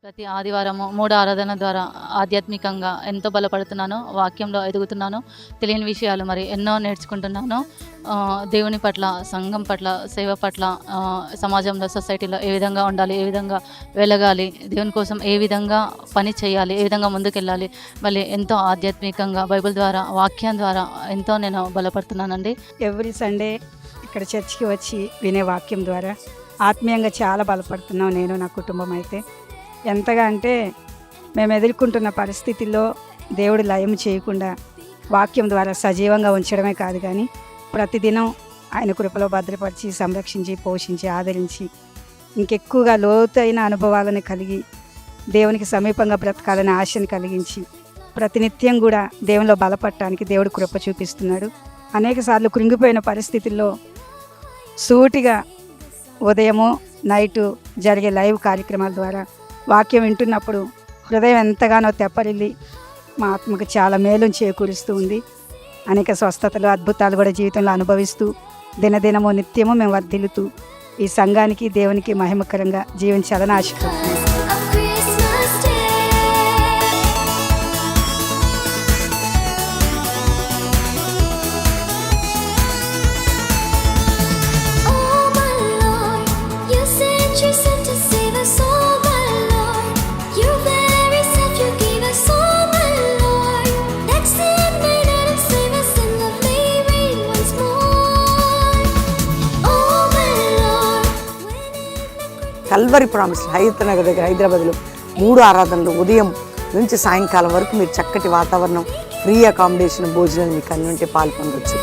ప్రతి ఆదివారము 3 ఆరాధన ద్వారా ఆధ్యాత్మికంగా ఎంతో బలపడుతున్నాను. వాక్యంలో ఎదుగుతున్నాను. తెలియని విషయాలు మరి ఎన్నో నేర్చుకుంటున్నాను. దేవుని పట్ల, సంఘం పట్ల, సేవ పట్ల, సమాజంలో, సొసైటీలో ఏ విధంగా ఉండాలి, ఏ విధంగా వెలగాలి, దేవుని కోసం ఏ విధంగా పని చేయాలి, ఏ విధంగా ముందుకెళ్ళాలి, మళ్ళీ ఎంతో ఆధ్యాత్మికంగా బైబిల్ ద్వారా, వాక్యం ద్వారా ఎంతో నేను బలపడుతున్నానండి. ఎవ్రీ సండే ఇక్కడ చర్చికి వచ్చి వినే వాక్యం ద్వారా ఆత్మీయంగా చాలా బలపడుతున్నాం. నేను, నా కుటుంబం అయితే ఎంతగా అంటే మేము ఎదుర్కొంటున్న పరిస్థితుల్లో దేవుడు లయం చేయకుండా వాక్యం ద్వారా సజీవంగా ఉంచడమే కాదు, కానీ ప్రతిదినం ఆయన కృపలో భద్రపరిచి, సంరక్షించి, పోషించి, ఆదరించి ఇంకెక్కువగా లోతైన అనుభవాలను కలిగి దేవునికి సమీపంగా బ్రతకాలని ఆశను కలిగించి ప్రతినిత్యం కూడా దేవునిలో బలపడటానికి దేవుడు కృప చూపిస్తున్నాడు. అనేక సార్లు కృంగిపోయిన పరిస్థితుల్లో సూటిగా ఉదయము నైటు జరిగే లైవ్ కార్యక్రమాల ద్వారా వాక్యం వింటున్నప్పుడు హృదయం ఎంతగానో తెప్పరిల్లి మా ఆత్మకు చాలా మేలును చేకూరుస్తూ ఉంది. అనేక స్వస్థతలు, అద్భుతాలు కూడా జీవితంలో అనుభవిస్తూ దినదినము నిత్యము మేము వర్ధిల్లుతూ ఈ సంఘానికి, దేవునికి మహిమకరంగా జీవించాలని ఆశిస్తున్నాం. కల్వరి ప్రామిస్ హైత్ నగర్ దగ్గర హైదరాబాద్లో 3 ఆరాధనలు ఉదయం నుంచి సాయంకాలం వరకు మీరు చక్కటి వాతావరణం, ఫ్రీ అకామిడేషన్, భోజనం మీకు అన్ని ఉంటే పాల్పొందొచ్చు.